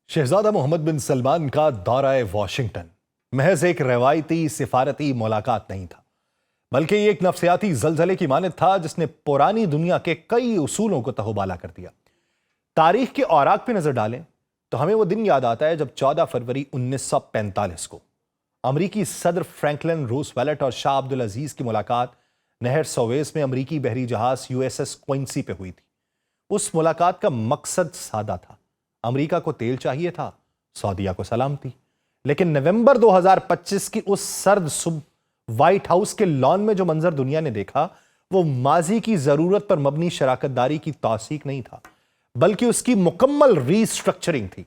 شہزادہ محمد بن سلمان کا دورہ واشنگٹن محض ایک روایتی سفارتی ملاقات نہیں تھا، بلکہ یہ ایک نفسیاتی زلزلے کی مانند تھا جس نے پرانی دنیا کے کئی اصولوں کو تہوبالا کر دیا۔ تاریخ کے اوراق پہ نظر ڈالیں تو ہمیں وہ دن یاد آتا ہے جب 14 فروری 1945 کو امریکی صدر فرینکلن روزویلٹ اور شاہ عبدالعزیز کی ملاقات نہر سویس میں امریکی بحری جہاز USS کوئنسی پہ ہوئی تھی۔ اس ملاقات کا مقصد سادہ تھا، امریکہ کو تیل چاہیے تھا، سعودیہ کو سلامتی۔ لیکن نومبر 2025 کی اس سرد صبح وائٹ ہاؤس کے لان میں جو منظر دنیا نے دیکھا وہ ماضی کی ضرورت پر مبنی شراکت داری کی توثیق نہیں تھا، بلکہ اس کی مکمل ری سٹرکچرنگ تھی۔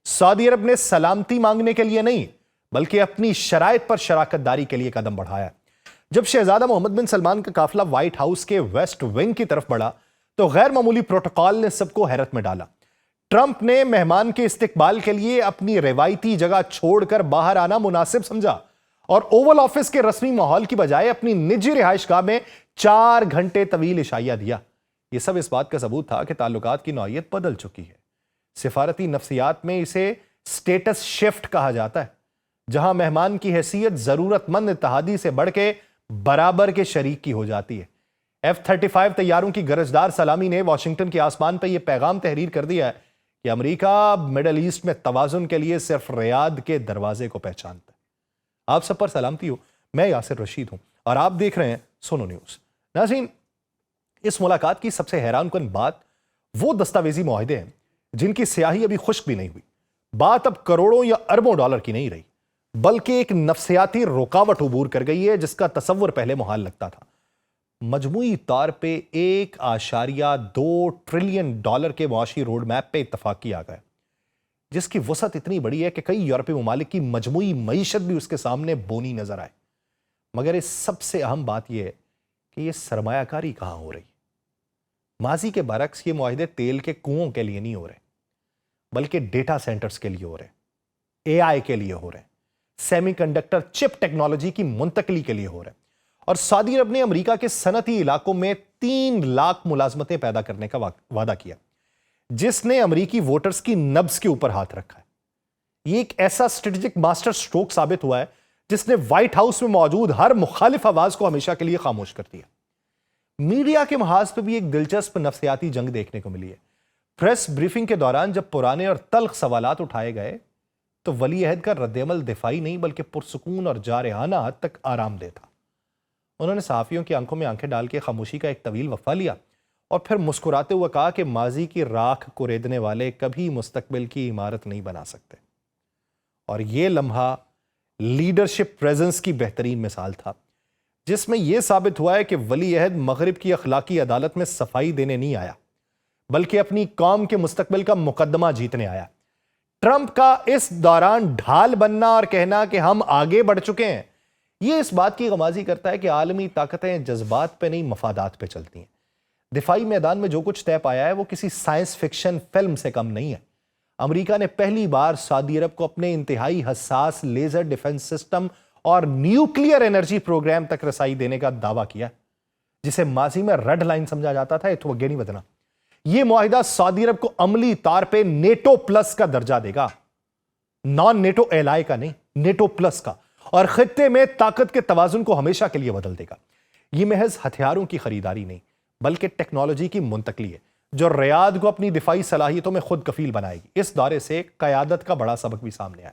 سعودی عرب نے سلامتی مانگنے کے لیے نہیں بلکہ اپنی شرائط پر شراکت داری کے لیے قدم بڑھایا۔ جب شہزادہ محمد بن سلمان کا قافلہ وائٹ ہاؤس کے ویسٹ ونگ کی طرف بڑھا تو غیر معمولی پروٹوکال نے سب کو حیرت میں ڈالا۔ ٹرمپ نے مہمان کے استقبال کے لیے اپنی روایتی جگہ چھوڑ کر باہر آنا مناسب سمجھا اور اوول آفس کے رسمی ماحول کی بجائے اپنی نجی رہائش گاہ میں 4 گھنٹے طویل عشائیہ دیا۔ یہ سب اس بات کا ثبوت تھا کہ تعلقات کی نوعیت بدل چکی ہے۔ سفارتی نفسیات میں اسے سٹیٹس شفٹ کہا جاتا ہے، جہاں مہمان کی حیثیت ضرورت مند اتحادی سے بڑھ کے برابر کے شریک کی ہو جاتی ہے۔ F-35 طیاروں کی گرجدار سلامی نے واشنگٹن کے آسمان پہ یہ پیغام تحریر کر دیا ہے کہ امریکہ مڈل ایسٹ میں توازن کے لیے صرف ریاض کے دروازے کو پہچانتا ہے۔ آپ سب پر سلامتی ہو، میں یاسر رشید ہوں اور آپ دیکھ رہے ہیں سونو نیوز۔ ناظرین، اس ملاقات کی سب سے حیران کن بات وہ دستاویزی معاہدے ہیں جن کی سیاہی ابھی خشک بھی نہیں ہوئی۔ بات اب کروڑوں یا اربوں ڈالر کی نہیں رہی، بلکہ ایک نفسیاتی رکاوٹ عبور کر گئی ہے جس کا تصور پہلے محال لگتا تھا۔ مجموعی طور پہ 1.2 ٹریلین ڈالر کے معاشی روڈ میپ پہ اتفاق کیا گیا، جس کی وسعت اتنی بڑی ہے کہ کئی یورپی ممالک کی مجموعی معیشت بھی اس کے سامنے بونی نظر آئے۔ مگر اس سب سے اہم بات یہ ہے کہ یہ سرمایہ کاری کہاں ہو رہی؟ ماضی کے برعکس یہ معاہدے تیل کے کنووں کے لیے نہیں ہو رہے، بلکہ ڈیٹا سینٹرز کے لیے ہو رہے، AI کے لیے ہو رہے، سیمی کنڈکٹر چپ ٹیکنالوجی کی منتقلی کے لیے ہو رہے۔ اور سعودی عرب نے امریکہ کے صنعتی علاقوں میں 3 لاکھ ملازمتیں پیدا کرنے کا وعدہ کیا، جس نے امریکی ووٹرز کی نبض کے اوپر ہاتھ رکھا ہے۔ یہ ایک ایسا اسٹریٹجک ماسٹر سٹروک ثابت ہوا ہے جس نے وائٹ ہاؤس میں موجود ہر مخالف آواز کو ہمیشہ کے لیے خاموش کر دیا۔ میڈیا کے محاذ پہ بھی ایک دلچسپ نفسیاتی جنگ دیکھنے کو ملی ہے۔ پریس بریفنگ کے دوران جب پرانے اور تلخ سوالات اٹھائے گئے تو ولی عہد کا رد عمل دفاعی نہیں بلکہ پرسکون اور جارحانہ حد تک آرام دہ تھا۔ انہوں نے صحافیوں کی آنکھوں میں آنکھیں ڈال کے خاموشی کا ایک طویل وقفہ لیا اور پھر مسکراتے ہوئے کہا کہ ماضی کی راکھ کوریدنے والے کبھی مستقبل کی عمارت نہیں بنا سکتے۔ اور یہ لمحہ لیڈرشپ پریزنس کی بہترین مثال تھا، جس میں یہ ثابت ہوا ہے کہ ولی عہد مغرب کی اخلاقی عدالت میں صفائی دینے نہیں آیا، بلکہ اپنی قوم کے مستقبل کا مقدمہ جیتنے آیا۔ ٹرمپ کا اس دوران ڈھال بننا اور کہنا کہ ہم آگے بڑھ چکے ہیں، یہ اس بات کی غمازی کرتا ہے کہ عالمی طاقتیں جذبات پہ نہیں مفادات پہ چلتی ہیں۔ دفاعی میدان میں جو کچھ طے پایا ہے وہ کسی سائنس فکشن فلم سے کم نہیں ہے۔ امریکہ نے پہلی بار سعودی عرب کو اپنے انتہائی حساس لیزر ڈیفنس سسٹم اور نیوکلیئر انرجی پروگرام تک رسائی دینے کا دعویٰ کیا، جسے ماضی میں ریڈ لائن سمجھا جاتا تھا، اتو اگے نہیں بدنا۔ یہ معاہدہ سعودی عرب کو عملی طور پہ نیٹو پلس کا درجہ دے گا، نان نیٹو ایلائی کا نہیں، نیٹو پلس کا، اور خطے میں طاقت کے توازن کو ہمیشہ کے لیے بدل دے گا۔ یہ محض ہتھیاروں کی خریداری نہیں بلکہ ٹیکنالوجی کی منتقلی ہے جو ریاض کو اپنی دفاعی صلاحیتوں میں خود کفیل بنائے گی۔ اس دورے سے قیادت کا بڑا سبق بھی سامنے آیا۔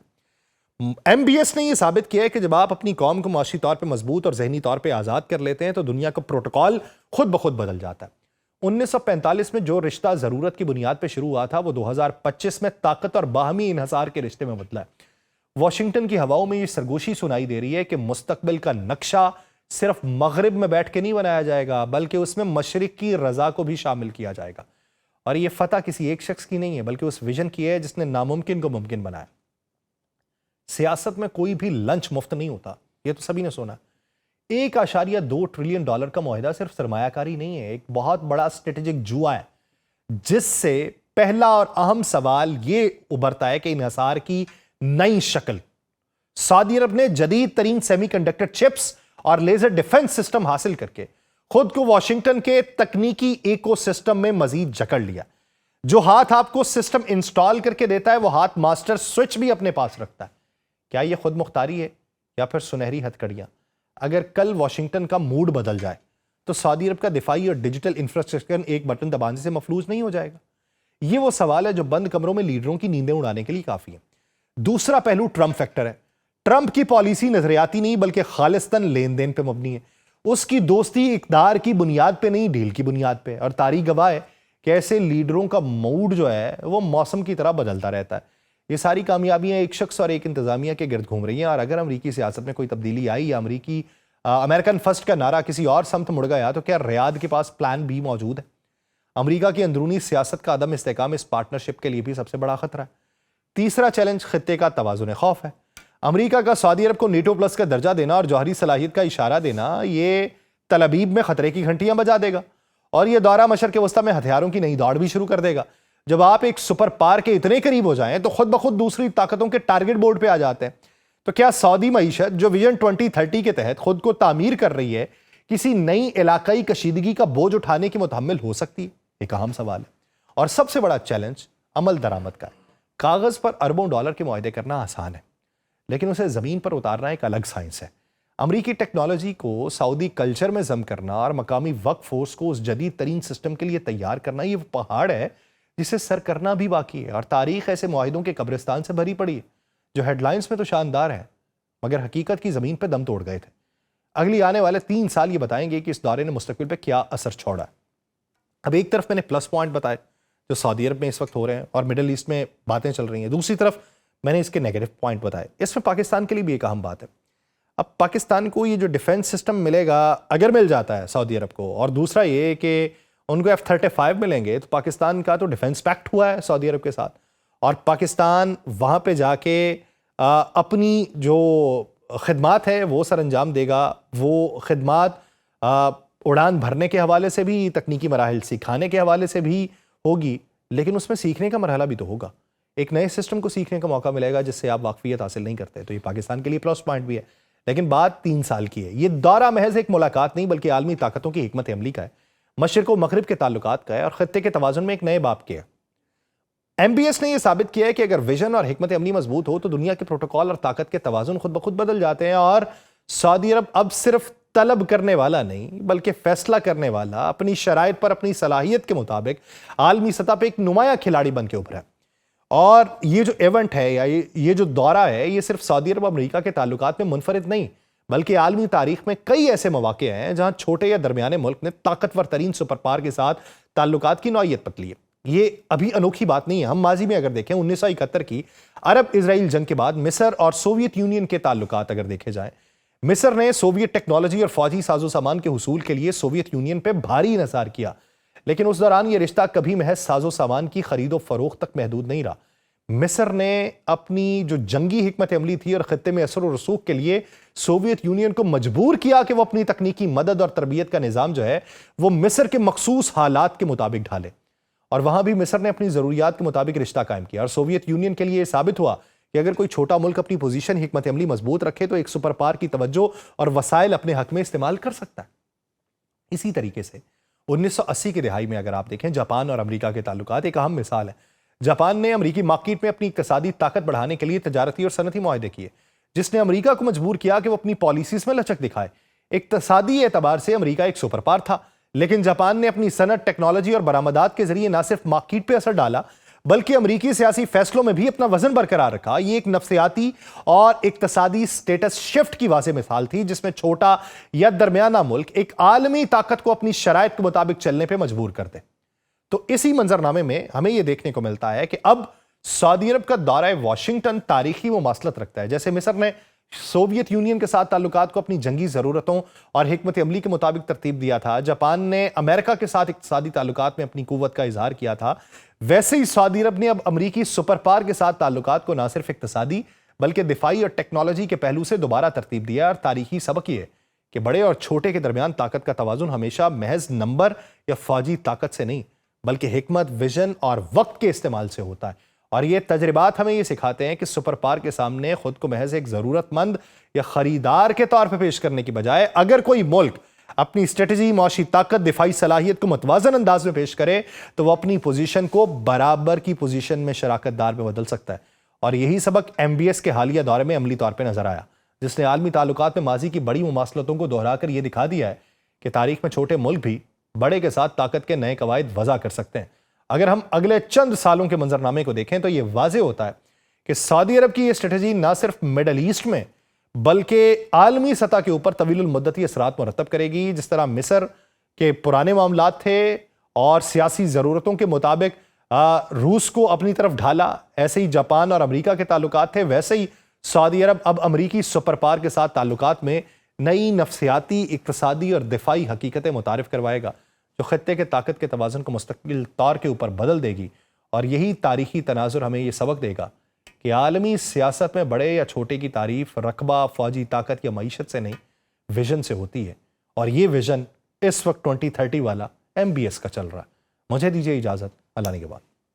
MBS نے یہ ثابت کیا ہے کہ جب آپ اپنی قوم کو معاشی طور پہ مضبوط اور ذہنی طور پہ آزاد کر لیتے ہیں تو دنیا کا پروٹوکول خود بخود بدل جاتا ہے۔ 1945 میں جو رشتہ ضرورت کی بنیاد پہ شروع ہوا تھا وہ 2025 میں طاقت اور باہمی انحصار کے رشتے میں بدلا ہے۔ واشنگٹن کی ہواؤں میں یہ سرگوشی سنائی دے رہی ہے کہ مستقبل کا نقشہ صرف مغرب میں بیٹھ کے نہیں بنایا جائے گا بلکہ اس میں مشرق کی رضا کو بھی شامل کیا جائے گا۔ اور یہ فتح کسی ایک شخص کی نہیں ہے بلکہ اس ویژن کی ہے جس نے ناممکن کو ممکن بنایا۔ سیاست میں کوئی بھی لنچ مفت نہیں ہوتا، یہ تو سبھی نے سنا۔ 1.2 ٹریلین ڈالر کا معاہدہ صرف سرمایہ کاری نہیں ہے، ایک بہت بڑا اسٹریٹجک جوا ہے جس سے پہلا اور اہم سوال یہ ابھرتا ہے کہ انحصار کی نئی شکل۔ سعودی عرب نے جدید ترین سیمی کنڈکٹر چپس اور لیزر ڈیفنس سسٹم حاصل کر کے خود کو واشنگٹن کے تکنیکی ایکو سسٹم میں مزید جکڑ لیا۔ جو ہاتھ آپ کو سسٹم انسٹال کر کے دیتا ہے وہ ہاتھ ماسٹر سوئچ بھی اپنے پاس رکھتا ہے. کیا یہ خود مختاری ہے یا پھر سنہری ہتھ کڑیاں؟ اگر کل واشنگٹن کا موڈ بدل جائے تو سعودی عرب کا دفاعی اور ڈیجیٹل انفراسٹرکچر ایک بٹن دبانے سے مفلوج نہیں ہو جائے گا؟ یہ وہ سوال ہے جو بند کمروں میں لیڈروں کی نیندیں اڑانے کے لیے کافی ہے. دوسرا پہلو ٹرمپ فیکٹر ہے. ٹرمپ کی پالیسی نظریاتی نہیں بلکہ خالصتاً لین دین پہ مبنی ہے. اس کی دوستی اقتدار کی بنیاد پہ نہیں، ڈیل کی بنیاد پہ. اور تاریخ گواہ ہے کہ ایسے لیڈروں کا موڈ جو ہے وہ موسم کی طرح بدلتا رہتا ہے. یہ ساری کامیابیاں ایک شخص اور ایک انتظامیہ کے گرد گھوم رہی ہیں، اور اگر امریکی سیاست میں کوئی تبدیلی آئی یا امریکن فرسٹ کا نعرہ کسی اور سمت مڑ گیا تو کیا ریاض کے پاس پلان بی موجود ہے؟ امریکہ کی اندرونی سیاست کا عدم استحکام اس پارٹنرشپ کے لیے بھی سب سے بڑا خطرہ ہے. تیسرا چیلنج خطے کا توازن خوف ہے. امریکہ کا سعودی عرب کو نیٹو پلس کا درجہ دینا اور جوہری صلاحیت کا اشارہ دینا یہ تل ابیب میں خطرے کی گھنٹیاں بجا دے گا، اور یہ دورہ مشرق وسطیٰ میں ہتھیاروں کی نئی دوڑ بھی شروع کر دے گا. جب آپ ایک سپر پاور کے اتنے قریب ہو جائیں تو خود بخود دوسری طاقتوں کے ٹارگٹ بورڈ پہ آ جاتے ہیں. تو کیا سعودی معیشت جو ویژن 2030 کے تحت خود کو تعمیر کر رہی ہے کسی نئی علاقائی کشیدگی کا بوجھ اٹھانے کی متحمل ہو سکتی ہے؟ ایک اہم سوال ہے. اور سب سے بڑا چیلنج عمل درآمد کا ہے. کاغذ پر اربوں ڈالر کے معاہدے کرنا آسان ہے، لیکن اسے زمین پر اتارنا ایک الگ سائنس ہے. امریکی ٹیکنالوجی کو سعودی کلچر میں ضم کرنا اور مقامی ورک فورس کو اس جدید ترین سسٹم کے لیے تیار کرنا یہ پہاڑ ہے جسے سر کرنا بھی باقی ہے. اور تاریخ ایسے معاہدوں کے قبرستان سے بھری پڑی ہے جو ہیڈ لائنز میں تو شاندار ہے مگر حقیقت کی زمین پہ دم توڑ گئے تھے. اگلی آنے والے 3 سال یہ بتائیں گے کہ اس دورے نے مستقبل پہ کیا اثر چھوڑا ہے. اب ایک طرف میں نے پلس پوائنٹ بتائے جو سعودی عرب میں اس وقت ہو رہے ہیں اور مڈل ایسٹ میں باتیں چل رہی ہیں، دوسری طرف میں نے اس کے نیگیٹو پوائنٹ بتائے. اس میں پاکستان کے لیے بھی ایک اہم بات ہے. اب پاکستان کو یہ جو ڈیفنس سسٹم ملے گا اگر مل جاتا ہے سعودی عرب کو، اور دوسرا یہ کہ ان کو F-35 ملیں گے، تو پاکستان کا تو ڈیفنس پیکٹ ہوا ہے سعودی عرب کے ساتھ، اور پاکستان وہاں پہ جا کے اپنی جو خدمات ہے وہ سر انجام دے گا. وہ خدمات اڑان بھرنے کے حوالے سے بھی، تکنیکی مراحل سکھانے کے حوالے سے بھی ہوگی، لیکن اس میں سیکھنے کا مرحلہ بھی تو ہوگا. ایک نئے سسٹم کو سیکھنے کا موقع ملے گا جس سے آپ واقفیت حاصل نہیں کرتے. تو یہ پاکستان کے لیے پلس پوائنٹ بھی ہے. لیکن بات 3 سال کی ہے. یہ دورہ محض ایک ملاقات نہیں بلکہ عالمی طاقتوں کی حکمت عملی کا ہے، مشرق و مغرب کے تعلقات کا ہے، اور خطے کے توازن میں ایک نئے باب کے ہے. ایم بی ایس نے یہ ثابت کیا ہے کہ اگر ویژن اور حکمت عملی مضبوط ہو تو دنیا کے پروٹوکول اور طاقت کے توازن خود بخود بدل جاتے ہیں. اور سعودی عرب اب صرف طلب کرنے والا نہیں بلکہ فیصلہ کرنے والا، اپنی شرائط پر اپنی صلاحیت کے مطابق عالمی سطح پہ ایک نمایاں کھلاڑی بن کے ابھرا ہے. اور یہ جو ایونٹ ہے یا یہ جو دورہ ہے یہ صرف سعودی عرب امریکہ کے تعلقات میں منفرد نہیں بلکہ عالمی تاریخ میں کئی ایسے مواقع ہیں جہاں چھوٹے یا درمیانے ملک نے طاقتور ترین سپر پاور کے ساتھ تعلقات کی نوعیت پتلی ہے. یہ ابھی انوکھی بات نہیں ہے. ہم ماضی میں اگر دیکھیں 1971 کی عرب اسرائیل جنگ کے بعد مصر اور سوویت یونین کے تعلقات اگر دیکھے جائیں، مصر نے سوویت ٹیکنالوجی اور فوجی ساز و سامان کے حصول کے لیے سوویت یونین پہ بھاری انحصار کیا، لیکن اس دوران یہ رشتہ کبھی محض ساز و سامان کی خرید و فروخت تک محدود نہیں رہا. مصر نے اپنی جو جنگی حکمت عملی تھی اور خطے میں اثر و رسوخ کے لیے سوویت یونین کو مجبور کیا کہ وہ اپنی تکنیکی مدد اور تربیت کا نظام جو ہے وہ مصر کے مخصوص حالات کے مطابق ڈھالے، اور وہاں بھی مصر نے اپنی ضروریات کے مطابق رشتہ قائم کیا. اور سوویت یونین کے لیے یہ ثابت ہوا کہ اگر کوئی چھوٹا ملک اپنی پوزیشن حکمت عملی مضبوط رکھے تو ایک سپر پاور کی توجہ اور وسائل اپنے حق میں استعمال کر سکتا ہے. اسی طریقے سے 1980 کی دہائی میں اگر آپ دیکھیں جاپان اور امریکہ کے تعلقات ایک اہم مثال ہے. جاپان نے امریکی مارکیٹ میں اپنی اقتصادی طاقت بڑھانے کے لیے تجارتی اور صنعتی معاہدے کیے جس نے امریکہ کو مجبور کیا کہ وہ اپنی پالیسیز میں لچک دکھائے. اقتصادی اعتبار سے امریکہ ایک سپر پاور تھا، لیکن جاپان نے اپنی صنعت، ٹیکنالوجی اور برآمدات کے ذریعے نہ صرف مارکیٹ پہ اثر ڈالا بلکہ امریکی سیاسی فیصلوں میں بھی اپنا وزن برقرار رکھا. یہ ایک نفسیاتی اور اقتصادی سٹیٹس شفٹ کی واضح مثال تھی جس میں چھوٹا یا درمیانہ ملک ایک عالمی طاقت کو اپنی شرائط کے مطابق چلنے پہ مجبور کرتے. تو اسی منظرنامے میں ہمیں یہ دیکھنے کو ملتا ہے کہ اب سعودی عرب کا دورہ واشنگٹن تاریخی مماثلت رکھتا ہے. جیسے مصر نے سوویت یونین کے ساتھ تعلقات کو اپنی جنگی ضرورتوں اور حکمت عملی کے مطابق ترتیب دیا تھا، جاپان نے امریکہ کے ساتھ اقتصادی تعلقات میں اپنی قوت کا اظہار کیا تھا، ویسے ہی سعودی عرب نے اب امریکی سپر پاور کے ساتھ تعلقات کو نہ صرف اقتصادی بلکہ دفاعی اور ٹیکنالوجی کے پہلو سے دوبارہ ترتیب دیا. اور تاریخی سبق یہ ہے کہ بڑے اور چھوٹے کے درمیان طاقت کا توازن ہمیشہ محض نمبر یا فوجی طاقت سے نہیں بلکہ حکمت، ویژن اور وقت کے استعمال سے ہوتا ہے. اور یہ تجربات ہمیں یہ سکھاتے ہیں کہ سپر پاور کے سامنے خود کو محض ایک ضرورت مند یا خریدار کے طور پہ پیش کرنے کی بجائے اگر کوئی ملک اپنی اسٹریٹجی، معاشی طاقت، دفاعی صلاحیت کو متوازن انداز میں پیش کرے تو وہ اپنی پوزیشن کو برابر کی پوزیشن میں شراکت دار میں بدل سکتا ہے. اور یہی سبق MBS کے حالیہ دورے میں عملی طور پہ نظر آیا، جس نے عالمی تعلقات میں ماضی کی بڑی مماثلتوں کو دہرا کر یہ دکھا دیا ہے کہ تاریخ میں چھوٹے ملک بھی بڑے کے ساتھ طاقت کے نئے قواعد وضع کر سکتے ہیں. اگر ہم اگلے چند سالوں کے منظرنامے کو دیکھیں تو یہ واضح ہوتا ہے کہ سعودی عرب کی یہ اسٹریٹجی نہ صرف مڈل ایسٹ میں بلکہ عالمی سطح کے اوپر طویل المدتی اثرات مرتب کرے گی. جس طرح مصر کے پرانے معاملات تھے اور سیاسی ضرورتوں کے مطابق روس کو اپنی طرف ڈھالا، ایسے ہی جاپان اور امریکہ کے تعلقات تھے، ویسے ہی سعودی عرب اب امریکی سپر پاور کے ساتھ تعلقات میں نئی نفسیاتی، اقتصادی اور دفاعی حقیقتیں متعارف کروائے گا جو خطے کے طاقت کے توازن کو مستقل طور کے اوپر بدل دے گی. اور یہی تاریخی تناظر ہمیں یہ سبق دے گا کہ عالمی سیاست میں بڑے یا چھوٹے کی تعریف رقبہ، فوجی طاقت یا معیشت سے نہیں، ویژن سے ہوتی ہے. اور یہ ویژن اس وقت 2030 والا MBS کا چل رہا ہے. مجھے دیجیے اجازت، اللہ نگہبان.